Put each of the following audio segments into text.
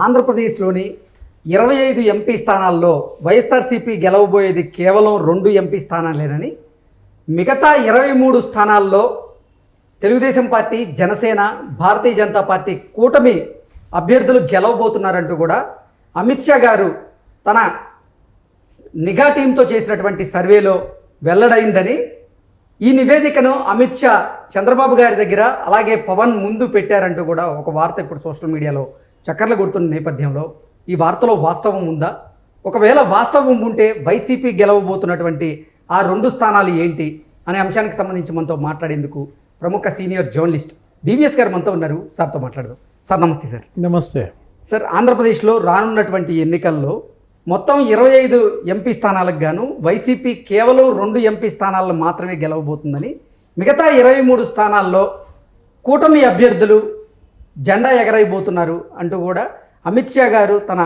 ఆంధ్రప్రదేశ్లోని 25 ఎంపీ స్థానాల్లో వైఎస్ఆర్సీపీ గెలవబోయేది కేవలం 2 ఎంపీ స్థానాలేనని, మిగతా 23 స్థానాల్లో తెలుగుదేశం పార్టీ, జనసేన, భారతీయ జనతా పార్టీ కూటమి అభ్యర్థులు గెలవబోతున్నారంటూ కూడా అమిత్ షా గారు తన నిఘా టీంతో చేసినటువంటి సర్వేలో వెల్లడైందని, ఈ నివేదికను అమిత్ షా చంద్రబాబు గారి దగ్గర అలాగే పవన్ ముందు పెట్టారంటూ కూడా ఒక వార్త ఇప్పుడు సోషల్ మీడియాలో చక్కర్లు కొడుతున్న నేపథ్యంలో ఈ వార్తలో వాస్తవం ఉందా? ఒకవేళ వాస్తవం ఉంటే వైసీపీ గెలవబోతున్నటువంటి ఆ 2 స్థానాలు ఏంటి అనే అంశానికి సంబంధించి మనతో మాట్లాడేందుకు ప్రముఖ సీనియర్ జర్నలిస్ట్ డివిఎస్ గారు మనతో ఉన్నారు. సార్తో మాట్లాడదాం. సార్ నమస్తే. సార్ నమస్తే. సార్, ఆంధ్రప్రదేశ్లో రానున్నటువంటి ఎన్నికల్లో మొత్తం 25 ఎంపీ స్థానాలకు గాను వైసీపీ కేవలం 2 ఎంపీ స్థానాలను మాత్రమే గెలవబోతుందని, మిగతా 23 స్థానాల్లో కూటమి అభ్యర్థులు జెండా ఎగరైపోతున్నారు అంటూ కూడా అమిత్ షా గారు తన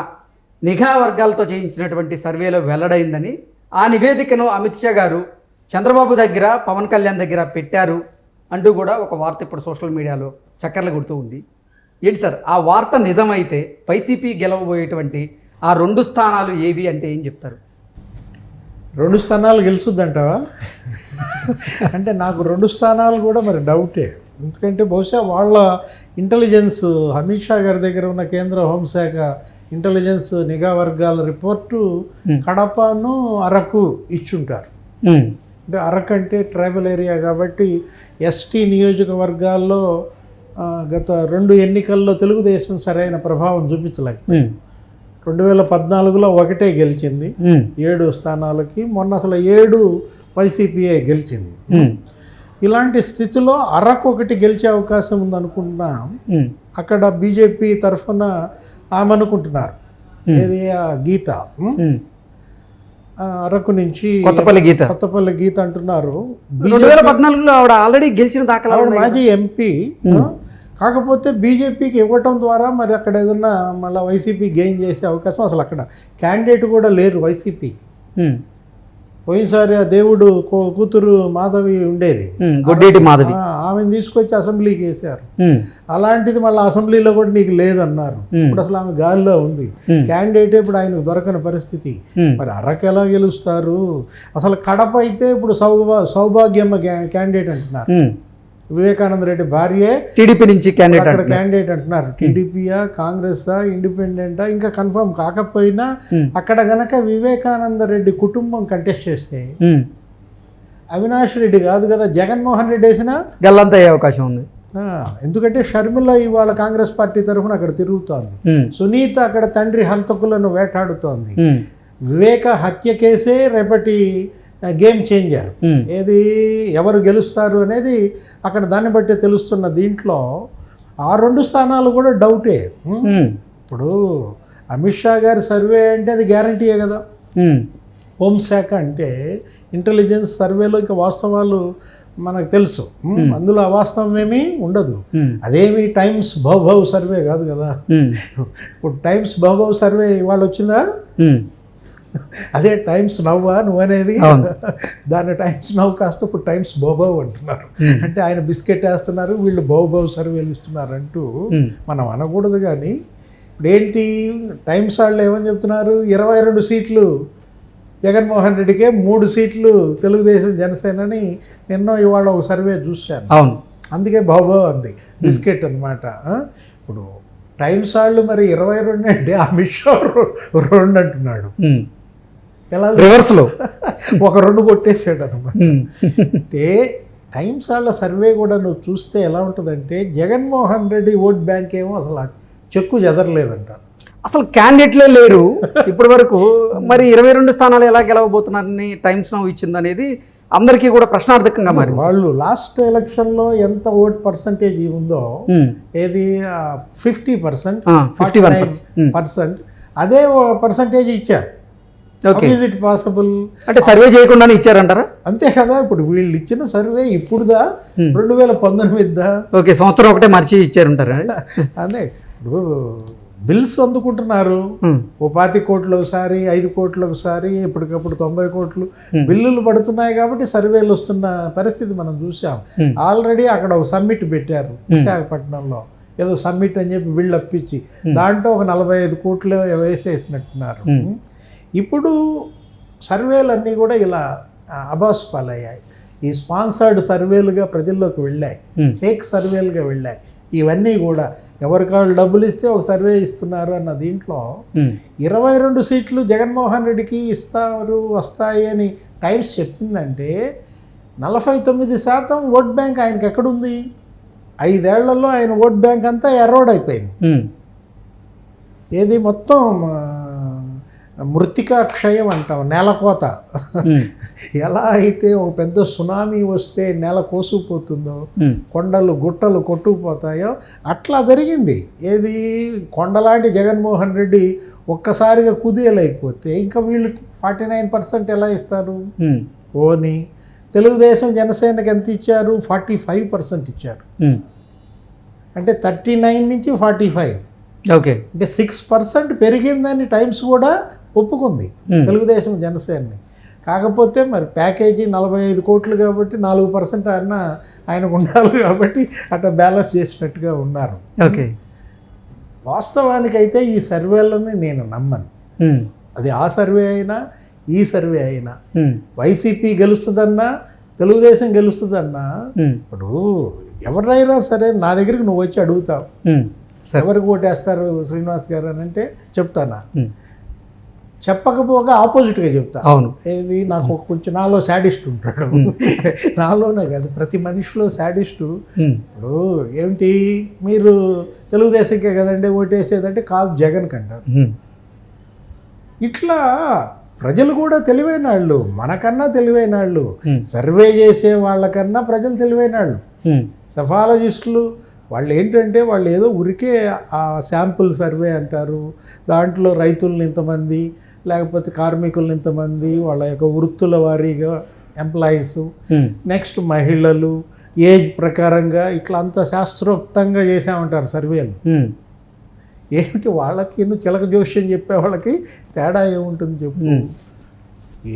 నిఘా వర్గాలతో చేయించినటువంటి సర్వేలో వెల్లడైందని, ఆ నివేదికను అమిత్ షా గారు చంద్రబాబు దగ్గర, పవన్ కళ్యాణ్ దగ్గర పెట్టారు అంటూ కూడా ఒక వార్త ఇప్పుడు సోషల్ మీడియాలో చక్కర్లు కొడుతూ ఉంది. ఏంటి సార్, ఆ వార్త నిజమైతే వైసీపీ గెలవబోయేటువంటి ఆ 2 స్థానాలు ఏవి అంటే ఏం చెప్తారు? 2 స్థానాలు గెలుచుద్దంటావా? అంటే నాకు 2 స్థానాలు కూడా మరి డౌటే. ఎందుకంటే బహుశా వాళ్ళ ఇంటెలిజెన్స్, అమిత్ షా గారి దగ్గర ఉన్న కేంద్ర హోంశాఖ ఇంటెలిజెన్స్ నిఘా వర్గాల రిపోర్టు కడపను, అరకు ఇచ్చుంటారు. అంటే అరకు అంటే ట్రైబల్ ఏరియా కాబట్టి ఎస్టీ నియోజకవర్గాల్లో గత 2 ఎన్నికల్లో తెలుగుదేశం సరైన ప్రభావం చూపించలేకపోయింది. 2014లో 1 గెలిచింది 7 స్థానాలకి, మొన్న అసలు 7 వైసీపీఏ గెలిచింది. ఇలాంటి స్థితిలో అరకు 1 గెలిచే అవకాశం ఉందనుకుంటున్నా. అక్కడ బీజేపీ తరఫున ఆమె అనుకుంటున్నారు, ఏది గీత, అరకు నుంచి కొత్తపల్లి గీత అంటున్నారు. 2014లో ఆవిడ ఆల్రెడీ గెలిచిన దాఖలా, ఆవిడ మాజీ ఎంపీ. కాకపోతే బీజేపీకి ఇవ్వటం ద్వారా మరి అక్కడ ఏదన్నా మళ్ళీ వైసీపీ గెయిన్ చేసే అవకాశం, అసలు అక్కడ క్యాండిడేట్ కూడా లేరు వైసీపీ. పోయినసారి ఆ దేవుడు కూతురు మాధవి ఉండేది, గొడ్డేటి మాధవి, ఆమెను తీసుకొచ్చి అసెంబ్లీకి వేశారు. అలాంటిది మళ్ళీ అసెంబ్లీలో కూడా నీకు లేదన్నారు. ఇప్పుడు అసలు ఆమె గాలిలో ఉంది. క్యాండిడేట్ ఇప్పుడు ఆయనకు దొరకని పరిస్థితి. మరి అరకు ఎలా గెలుస్తారు? అసలు కడప అయితే ఇప్పుడు సౌభాగ్యమ్మ క్యాండిడేట్ అంటున్నారు. వివేకానంద రెడ్డి భార్యే టీడీపీ నుంచి క్యాండిడేట్ అంటున్నారు. టీడీపీయా, కాంగ్రెసా, ఇండిపెండెంటా ఇంకా కన్ఫర్మ్ కాకపోయినా అక్కడ గనక వివేకానంద రెడ్డి కుటుంబం కంటెస్ట్ చేస్తే అవినాష్ రెడ్డి కాదు కదా, జగన్మోహన్ రెడ్డి వేసినా గల్లంత అయ్యే అవకాశం ఉంది. ఎందుకంటే షర్మిల ఇవాళ కాంగ్రెస్ పార్టీ తరఫున అక్కడ తిరుగుతోంది. సునీత అక్కడ తండ్రి హంతకులను వేటాడుతోంది. వివేక హత్య కేసే రేపటి గేమ్ చేంజర్. ఏది ఎవరు గెలుస్తారు అనేది అక్కడ దాన్ని బట్టి తెలుస్తున్న. దీంట్లో ఆ 2 స్థానాలు కూడా డౌటే. ఇప్పుడు అమిత్ షా గారి సర్వే అంటే అది గ్యారంటీయే కదా. హోంశాఖ అంటే ఇంటెలిజెన్స్ సర్వేలో ఇంకా వాస్తవాలు మనకు తెలుసు, అందులో అవాస్తవం ఏమీ ఉండదు. అదేమి టైమ్స్ భౌభవ్ సర్వే కాదు కదా. ఇప్పుడు టైమ్స్ భౌభవ్ సర్వే ఇవాళ వచ్చిందా? అదే టైమ్స్ నవ్వా నువ్వు అనేది? దాన్ని టైమ్స్ నవ్వు కాస్త ఇప్పుడు టైమ్స్ బౌబౌ అంటున్నారు. అంటే ఆయన బిస్కెట్ వేస్తున్నారు, వీళ్ళు బౌబౌ సర్వేలు ఇస్తున్నారు అంటూ మనం అనకూడదు. కానీ ఇప్పుడు ఏంటి, టైమ్స్ వాళ్ళు ఏమని చెప్తున్నారు? 22 సీట్లు జగన్మోహన్ రెడ్డికే, 3 సీట్లు తెలుగుదేశం జనసేనని నిన్న ఇవాళ ఒక సర్వే చూశాను. అందుకే బౌబౌ అంది, బిస్కెట్ అనమాట. ఇప్పుడు టైమ్స్ వాళ్ళు మరి 22 అంటే అమిత్ షా 2 అంటున్నాడు. ఎలా రివర్స్లో ఒక 2 కొట్టేసాడు అనమాట. అంటే టైమ్స్ వాళ్ళ సర్వే కూడా నువ్వు చూస్తే ఎలా ఉంటుందంటే జగన్మోహన్ రెడ్డి ఓట్ బ్యాంక్ ఏమో అసలు చెక్కు చెదరలేదంట. అసలు క్యాండిడేట్లే లేరు ఇప్పటి వరకు. మరి 22 స్థానాలు ఎలా గెలవబోతున్నారని టైమ్స్ నౌ ఇచ్చింది అనేది అందరికీ కూడా ప్రశ్నార్థకంగా మరి. వాళ్ళు లాస్ట్ ఎలక్షన్లో ఎంత ఓట్ పర్సంటేజ్ ఉందో, ఏది 50%, అదే పర్సంటేజ్ ఇచ్చారు. Is it possible? అంటే సర్వే చేయకుండానే ఇచ్చారంటారా? అంతే కదా. ఇప్పుడు వీళ్ళు ఇచ్చిన సర్వే ఇప్పుడుదా 2019దా? ఓకే, సంవత్సరం ఒకటే మార్చి ఇచ్చారంటారా? అదే ఇప్పుడు బిల్స్ అందుకుంటున్నారు. ఓ 25 కోట్లు ఒకసారి, 5 కోట్లు ఒకసారి, ఎప్పటికప్పుడు 90 కోట్లు బిల్లులు పడుతున్నాయి కాబట్టి సర్వేలు వస్తున్న పరిస్థితి మనం చూసాం. ఆల్రెడీ అక్కడ ఒక సమ్మిట్ పెట్టారు విశాఖపట్నంలో. ఏదో సమ్మిట్ అని చెప్పి బిల్డప్ ఇచ్చి దాంట్లో ఒక 45 కోట్లు వేసేసినట్టున్నారు. ఇప్పుడు సర్వేలన్నీ కూడా ఇలా అబాస్ పాలయ్యాయి. ఈ స్పాన్సర్డ్ సర్వేలుగా ప్రజల్లోకి వెళ్ళాయి, ఫేక్ సర్వేలుగా వెళ్ళాయి. ఇవన్నీ కూడా ఎవరికాళ్ళు డబ్బులు ఇస్తే ఒక సర్వే ఇస్తున్నారు అన్న దీంట్లో 22 సీట్లు జగన్మోహన్ రెడ్డికి ఇస్తారు వస్తాయి అని టైమ్స్ చెప్పిందంటే 49% ఓట్ బ్యాంక్ ఆయనకి ఎక్కడుంది? 5 ఏళ్లలో ఆయన ఓట్ బ్యాంక్ అంతా ఎరోడ్ అయిపోయింది. ఏది మొత్తం మృతికా క్షయం అంటాం, నేలకోత. ఎలా అయితే ఒక పెద్ద సునామీ వస్తే నేల కోసుకుపోతుందో, కొండలు గుట్టలు కొట్టుకుపోతాయో అట్లా జరిగింది. ఏది కొండలాంటి జగన్మోహన్ రెడ్డి ఒక్కసారిగా కుదేలైపోతే ఇంకా వీళ్ళు 49% ఎలా ఇస్తారు? ఓని తెలుగుదేశం జనసేనకి ఎంత ఇచ్చారు? 45% ఇచ్చారు. అంటే 39 నుంచి 45. ఓకే, అంటే 6% పెరిగిందని టైమ్స్ కూడా ఒప్పుకుంది తెలుగుదేశం జనసేనని. కాకపోతే మరి ప్యాకేజీ 45 కోట్లు కాబట్టి 4% అన్నా ఆయనకు ఉండాలి కాబట్టి అట్లా బ్యాలెన్స్ చేసినట్టుగా ఉన్నారు. ఓకే, వాస్తవానికైతే ఈ సర్వేలని నేను నమ్మను. అది ఆ సర్వే అయినా ఈ సర్వే అయినా వైసీపీ గెలుస్తుందన్నా తెలుగుదేశం గెలుస్తుందన్నా ఇప్పుడు ఎవరైనా సరే నా దగ్గరికి నువ్వు వచ్చి అడుగుతావు ఎవరికి ఓటేస్తారు శ్రీనివాస్ గారు అని అంటే చెప్తానా? చెప్పకపోగా ఆపోజిట్గా చెప్తా. అవును, ఏది నాకు కొంచెం నాలో శాడిస్ట్ ఉంటాడు. నాలోనే కాదు ప్రతి మనిషిలో శాడిస్టు. ఇప్పుడు ఏమిటి మీరు తెలుగుదేశంకే కదండి ఓటేసేదంటే కాదు జగన్ కంటారు. ఇట్లా ప్రజలు కూడా తెలివైన వాళ్ళు, మనకన్నా తెలివైన వాళ్ళు, సర్వే చేసే వాళ్ళకన్నా ప్రజలు తెలివైన వాళ్ళు. సెఫాలజిస్టులు వాళ్ళు ఏంటంటే వాళ్ళు ఏదో ఉరికే ఆ శాంపుల్ సర్వే అంటారు, దాంట్లో రైతులను ఇంతమంది లేకపోతే కార్మికులను ఇంతమంది, వాళ్ళ యొక్క వృత్తుల వారీగా ఎంప్లాయీస్, నెక్స్ట్ మహిళలు, ఏజ్ ప్రకారంగా ఇట్లా అంత శాస్త్రోక్తంగా చేసామంటారు సర్వేలు. ఏమిటి వాళ్ళకి చిలక జోష్యం చెప్పే వాళ్ళకి తేడా ఏముంటుంది చెప్పు?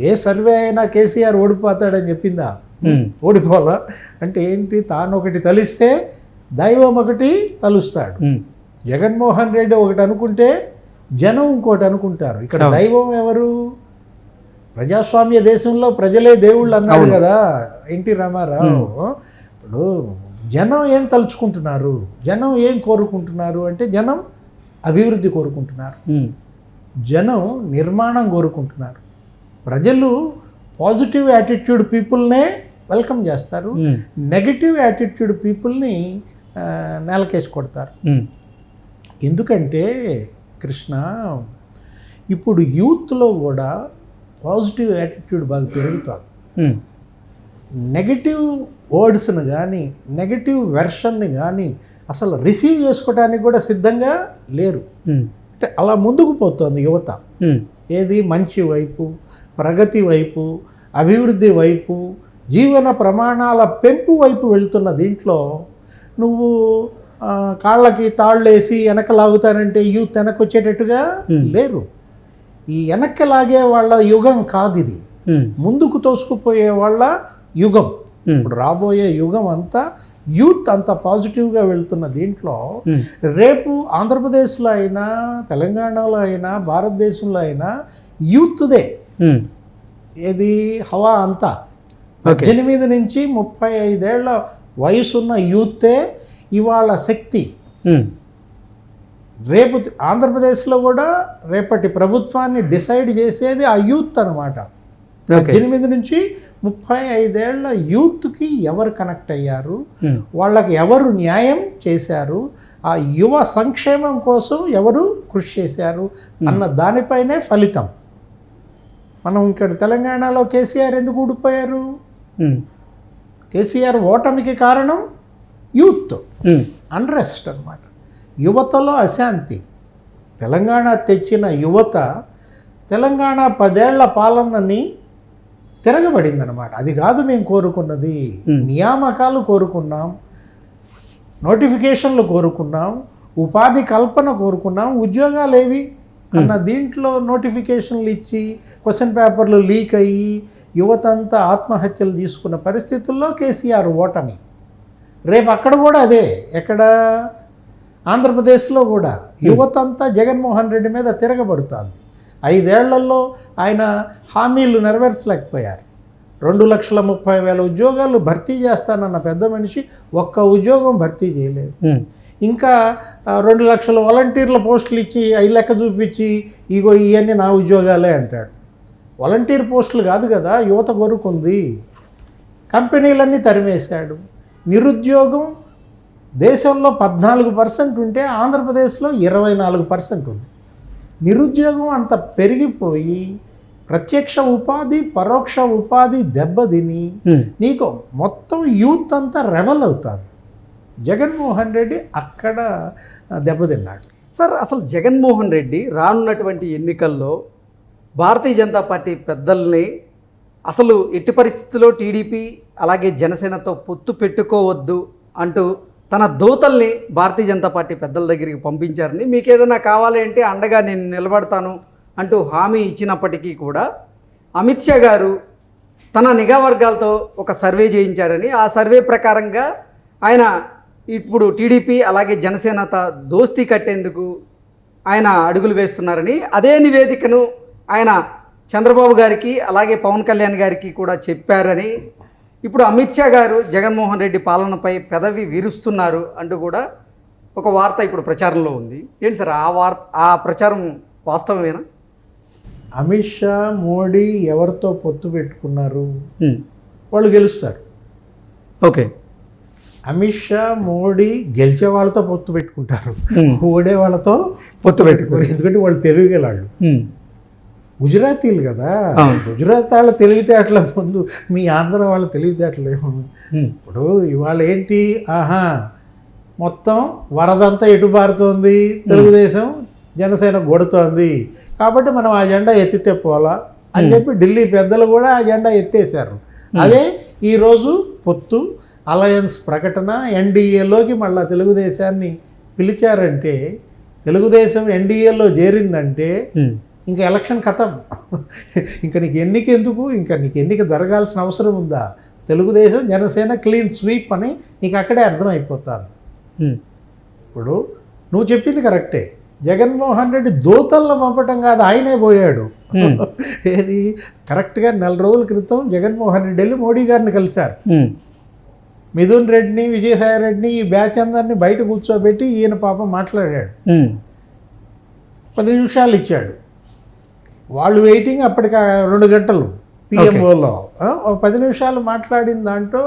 ఏ సర్వే అయినా కేసీఆర్ ఓడిపోతాడని చెప్పిందా? ఓడిపోవాలా అంటే ఏంటి? తాను ఒకటి తలిస్తే దైవం ఒకటి తలుస్తాడు. జగన్మోహన్ రెడ్డి ఒకటి అనుకుంటే జనం ఇంకోటి అనుకుంటారు. ఇక్కడ దైవం ఎవరు? ప్రజాస్వామ్య దేశంలో ప్రజలే దేవుళ్ళు అన్నాడు కదా ఎన్టీ రామారావు. ఇప్పుడు జనం ఏం తలుచుకుంటున్నారు, జనం ఏం కోరుకుంటున్నారు అంటే జనం అభివృద్ధి కోరుకుంటున్నారు, జనం నిర్మాణం కోరుకుంటున్నారు. ప్రజలు పాజిటివ్ యాటిట్యూడ్ పీపుల్నే వెల్కమ్ చేస్తారు, నెగటివ్ యాటిట్యూడ్ పీపుల్ని నేలకేసి కొడతారు. ఎందుకంటే కృష్ణ ఇప్పుడు యూత్లో కూడా పాజిటివ్ యాటిట్యూడ్ బాగా పెరుగుతుంది. నెగటివ్ వర్డ్స్ని కానీ నెగటివ్ వెర్షన్ని కానీ అసలు రిసీవ్ చేసుకోవడానికి కూడా సిద్ధంగా లేరు. అంటే అలా ముందుకు పోతుంది యువత. ఏది మంచి వైపు, ప్రగతి వైపు, అభివృద్ధి వైపు, జీవన ప్రమాణాల పెంపు వైపు వెళ్తున్న దీంట్లో నువ్వు కాళ్ళకి తాళ్ళేసి వెనక లాగుతానంటే యూత్ వెనక్కి వచ్చేటట్టుగా లేరు. ఈ వెనక్కి లాగే వాళ్ళ యుగం కాదు ఇది, ముందుకు తోసుకుపోయే వాళ్ళ యుగం. ఇప్పుడు రాబోయే యుగం అంతా యూత్ అంత పాజిటివ్గా వెళ్తున్న దీంట్లో రేపు ఆంధ్రప్రదేశ్లో అయినా తెలంగాణలో అయినా భారతదేశంలో అయినా యూత్దే ఏది హవా అంతా. 18 నుంచి 35 ఏళ్ల వయసున్న యూతే ఇవాళ శక్తి. రేపు ఆంధ్రప్రదేశ్లో కూడా రేపటి ప్రభుత్వాన్ని డిసైడ్ చేసేది ఆ యూత్ అనమాట. 18 నుంచి 35 ఏళ్ల యూత్కి ఎవరు కనెక్ట్ అయ్యారు, వాళ్ళకి ఎవరు న్యాయం చేశారు, ఆ యువ సంక్షేమం కోసం ఎవరు కృషి చేశారు అన్న దానిపైనే ఫలితం. మనం ఇక్కడ తెలంగాణలో కేసీఆర్ ఎందుకు ఊడిపోయారు? కేసీఆర్ ఓటమికి కారణం యూత్ అన్రెస్ట్ అన్నమాట, యువతలో అశాంతి. తెలంగాణ తెచ్చిన యువత తెలంగాణ 10 ఏళ్ల పాలనని తిరగబడిందనమాట. అది కాదు మేము కోరుకున్నది. నియామకాలు కోరుకున్నాం, నోటిఫికేషన్లు కోరుకున్నాం, ఉపాధి కల్పన కోరుకున్నాం, ఉద్యోగాలు ఏవి అన్న దీంట్లో నోటిఫికేషన్లు ఇచ్చి క్వశ్చన్ పేపర్లు లీక్ అయ్యి యువత అంతా ఆత్మహత్యలు తీసుకున్న పరిస్థితుల్లో కేసీఆర్ ఓటమి. రేపు అక్కడ కూడా అదే. ఎక్కడ ఆంధ్రప్రదేశ్లో కూడా యువత అంతా జగన్మోహన్ రెడ్డి మీద తిరగబడుతోంది. 5 ఏళ్లలో ఆయన హామీలు నెరవేర్చలేకపోయారు. 2,30,000 ఉద్యోగాలు భర్తీ చేస్తానన్న పెద్ద మనిషి ఒక్క ఉద్యోగం భర్తీ చేయలేదు. ఇంకా 2 లక్షల వాలంటీర్ల పోస్టులు ఇచ్చి 5 లెక్క చూపించి ఇగో ఇవన్నీ నా ఉద్యోగాలే అంటాడు. వాలంటీర్ పోస్టులు కాదు కదా యువత కోరుకుంది. కంపెనీలన్నీ తరిమేశాడు. నిరుద్యోగం దేశంలో 14% ఉంటే ఆంధ్రప్రదేశ్లో 24% ఉంది. నిరుద్యోగం అంత పెరిగిపోయి ప్రత్యక్ష ఉపాధి పరోక్ష ఉపాధి దెబ్బతిని నీకు మొత్తం యూత్ అంతా రెబల్ అవుతుంది. జగన్మోహన్ రెడ్డి అక్కడ దెబ్బతిన్నాడు. సార్, అసలు జగన్మోహన్ రెడ్డి రానున్నటువంటి ఎన్నికల్లో భారతీయ జనతా పార్టీ పెద్దల్ని అసలు ఎట్టి పరిస్థితుల్లో టీడీపీ అలాగే జనసేనతో పొత్తు పెట్టుకోవద్దు అంటూ తన దూతల్ని భారతీయ జనతా పార్టీ పెద్దల దగ్గరికి పంపించారని, మీకు ఏదైనా కావాలి అంటే అండగా నేను నిలబడతాను అంటూ హామీ ఇచ్చినప్పటికీ కూడా అమిత్ షా గారు తన నిఘా వర్గాలతో ఒక సర్వే చేయించారని, ఆ సర్వే ప్రకారంగా ఆయన ఇప్పుడు టీడీపీ అలాగే జనసేనతో దోస్తీ కట్టేందుకు ఆయన అడుగులు వేస్తున్నారని, అదే నివేదికను ఆయన చంద్రబాబు గారికి అలాగే పవన్ కళ్యాణ్ గారికి కూడా చెప్పారని, ఇప్పుడు అమిత్ షా గారు జగన్మోహన్ రెడ్డి పాలనపై పెదవి విరుస్తున్నారు అంటూ కూడా ఒక వార్త ఇప్పుడు ప్రచారంలో ఉంది. ఏంటి సార్ ఆ ప్రచారం వాస్తవమేనా? అమిత్ షా మోడీ ఎవరితో పొత్తు పెట్టుకున్నారు? వాళ్ళు గెలుస్తారు. ఓకే. అమిత్ షా మోడీ గెలిచే వాళ్ళతో పొత్తు పెట్టుకుంటారు, ఓడే వాళ్ళతో పొత్తు పెట్టుకోరు. ఎందుకంటే వాళ్ళు తెలుగుగలాళ్ళు, గుజరాతీలు కదా. గుజరాత్ వాళ్ళ తెలివితేటల ముందు మీ ఆంధ్ర వాళ్ళ తెలివితేటలు ఏమో. ఇప్పుడు ఇవాళ ఏంటి, మొత్తం వరదంతా ఎటు పారుతోంది, తెలుగుదేశం జనసేన కొడుతోంది కాబట్టి మనం ఆ జెండా ఎత్తితే పోలా అని చెప్పి ఢిల్లీ పెద్దలు కూడా ఆ జెండా ఎత్తేసారు. అదే ఈరోజు పొత్తు అలయన్స్ ప్రకటన, ఎన్డీఏలోకి మళ్ళీ తెలుగుదేశాన్ని పిలిచారంటే, తెలుగుదేశం ఎన్డీఏలో చేరిందంటే ఇంకా ఎలక్షన్ ఖతం. ఇంకా నీకు ఎన్నిక ఎందుకు, ఇంకా నీకు ఎన్నిక జరగాల్సిన అవసరం ఉందా? తెలుగుదేశం జనసేన క్లీన్ స్వీప్ అని నీకు అక్కడే అర్థమైపోతుంది. ఇప్పుడు నువ్వు చెప్పింది కరెక్టే, జగన్మోహన్ రెడ్డి దూతలను పంపటం కాదు, ఆయనే పోయాడు. ఏది కరెక్ట్గా 4 రోజుల క్రితం జగన్మోహన్ రెడ్డి వెళ్ళి మోడీ గారిని కలిశారు. మిథున్ రెడ్డిని విజయసాయి రెడ్డిని ఈ బ్యాచ్ అందరినీ బయట కూర్చోబెట్టి ఈయన పాపం మాట్లాడాడు. 10 నిమిషాలు ఇచ్చాడు. వాళ్ళు వెయిటింగ్ అప్పటికి 2 గంటలు పిఎంఓలో. 10 నిమిషాలు మాట్లాడిన దాంట్లో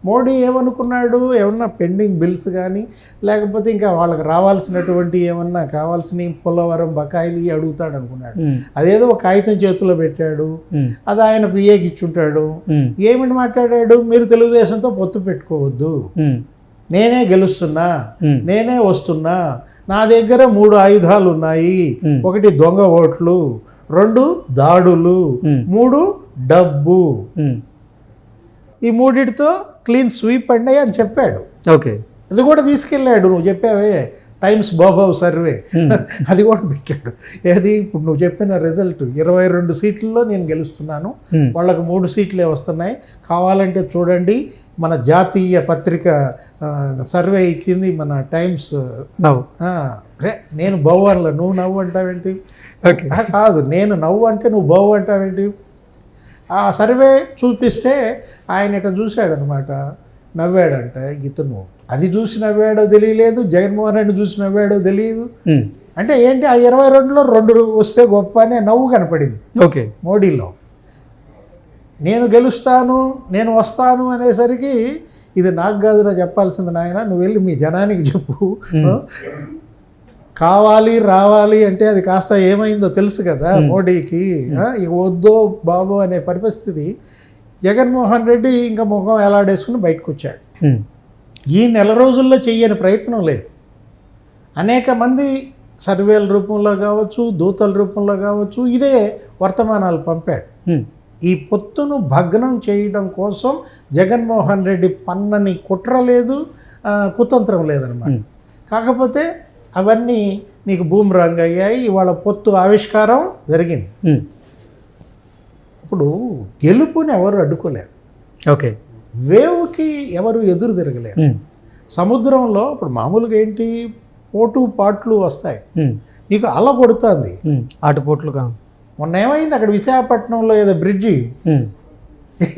మోడీ ఏమనుకున్నాడు, ఏమన్నా పెండింగ్ బిల్స్ కానీ లేకపోతే ఇంకా వాళ్ళకి రావాల్సినటువంటి ఏమన్నా కావాల్సిన పోలవరం బకాయిలు అడుగుతాడు అనుకున్నాడు. అదేదో ఒక కాగితం చేతిలో పెట్టాడు, అది ఆయన పిఏకి ఇచ్చుంటాడు. ఏమిటి మాట్లాడాడు, మీరు తెలుగుదేశంతో పొత్తు పెట్టుకోవద్దు, నేనే గెలుస్తున్నా, నేనే వస్తున్నా, నా దగ్గర 3 ఆయుధాలు ఉన్నాయి, 1 దొంగ ఓట్లు, 2 దాడులు, 3 డబ్బు, ఈ 3టితో క్లీన్ స్వీప్ అండి అని చెప్పాడు. ఓకే. అది కూడా తీసుకెళ్ళాడు, నువ్వు చెప్పావే టైమ్స్ బాబావ్ సర్వే, అది కూడా పెట్టాడు. ఏది ఇప్పుడు నువ్వు చెప్పిన రిజల్ట్ 22 సీట్లలో నేను గెలుస్తున్నాను, వాళ్ళకు 3 సీట్లే వస్తున్నాయి, కావాలంటే చూడండి మన జాతీయ పత్రిక సర్వే ఇచ్చింది, మన టైమ్స్. నేను బౌ అనలా, నువ్వు నవ్వు అంటావేంటి? కాదు, నేను నవ్వు అంటే నువ్వు బౌ అంటావేంటి? ఆ సర్వే చూపిస్తే ఆయన ఇట్లా చూశాడనమాట, నవ్వాడంట. ఇతను అది చూసి నవ్వాడో తెలియలేదు, జగన్మోహన్ రెడ్డి చూసి నవ్వాడో తెలియదు. అంటే ఏంటి, ఆ 22లో 2 వస్తే గొప్ప అనే నవ్వు కనపడింది ఓకే మోడీలో. నేను గెలుస్తాను, నేను వస్తాను అనేసరికి ఇది నాకు కాదురా చెప్పాల్సింది నాయన, నువ్వు వెళ్ళి మీ జనానికి చెప్పు, కావాలి రావాలి అంటే అది కాస్త ఏమైందో తెలుసు కదా మోడీకి. ఇక వద్దో బాబు అనే పరిస్థితి. జగన్మోహన్ రెడ్డి ఇంకా ముఖం ఎలాడేసుకుని బయటకు వచ్చాడు. ఈ 4 రోజుల్లో చెయ్యని ప్రయత్నం లేదు. అనేక మంది సర్వేల రూపంలో కావచ్చు, దూతల రూపంలో కావచ్చు, ఇదే వర్తమానాలు పంపాడు. ఈ పొత్తును భగ్నం చేయడం కోసం జగన్మోహన్ రెడ్డి పన్నని కుట్ర లేదు, కుతంత్రం లేదనమాట. కాకపోతే అవన్నీ నీకు బూమ్రాంగ్ అయ్యాయి. ఇవాళ పొత్తు ఆవిష్కారం జరిగింది. ఇప్పుడు గెలుపుని ఎవరు అడ్డుకోలేరు, ఓకే, వేవ్కి ఎవరు ఎదురు తిరగలేరు. సముద్రంలో ఇప్పుడు మామూలుగా ఏంటి, పోటు పాట్లు వస్తాయి, నీకు అల కొడుతుంది. ఆటుపోట్లుగా మొన్న ఏమైంది అక్కడ విశాఖపట్నంలో ఏదో బ్రిడ్జి,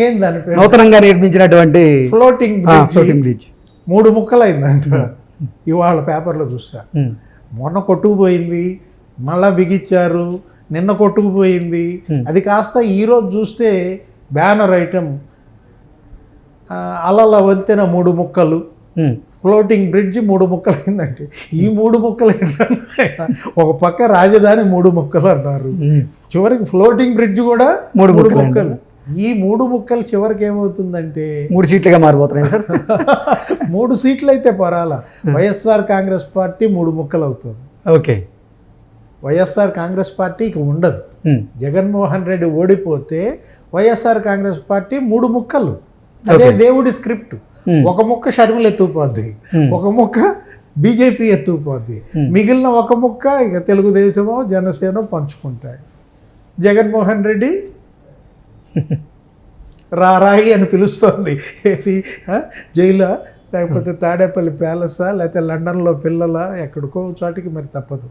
ఏం దాని పేరు, నూతనంగా నిర్మించినటువంటి ఫ్లోటింగ్ ఫ్లోటింగ్ బ్రిడ్జ్ 3 ముక్కలైందంట. ఇవాళ పేపర్లో చూసా. మొన్న కొట్టుకుపోయింది, మళ్ళా బిగిచ్చారు, నిన్న కొట్టుకుపోయింది. అది కాస్త ఈరోజు చూస్తే బ్యానర్ ఐటమ్ అలల వంతెన 3 ముక్కలు, ఫ్లోటింగ్ బ్రిడ్జ్ 3 ముక్కలు అయిందంటే ఈ 3 ముక్కలు ఏంటన్నా, ఒక పక్క రాజధాని 3 ముక్కలు అన్నారు, చివరికి ఫ్లోటింగ్ బ్రిడ్జ్ కూడా 3 ముక్కలు. ఈ 3 ముక్కలు చివరికి ఏమవుతుందంటే 3 సీట్లుగా మారిపోతున్నాయి సార్. 3 సీట్లు అయితే పరాల, వైఎస్ఆర్ కాంగ్రెస్ పార్టీ 3 ముక్కలు అవుతుంది. ఓకే, వైఎస్ఆర్ కాంగ్రెస్ పార్టీకి ఉండదు. జగన్మోహన్ రెడ్డి ఓడిపోతే వైఎస్ఆర్ కాంగ్రెస్ పార్టీ 3 ముక్కలు. అదే దేవుడి స్క్రిప్ట్. ఒక ముక్క షర్మిల ఎత్తుకుపోద్ది, ఒక ముక్క బీజేపీ ఎత్తుకుపోద్ది, మిగిలిన ఒక ముక్క ఇక తెలుగుదేశమో జనసేన పంచుకుంటాయి. జగన్మోహన్ రెడ్డి రారాయి అని పిలుస్తోంది. ఏది జైలా, లేకపోతే తాడేపల్లి ప్యాలెసా, లేకపోతే లండన్లో పిల్లల, ఎక్కడికో చోటికి మరి తప్పదు.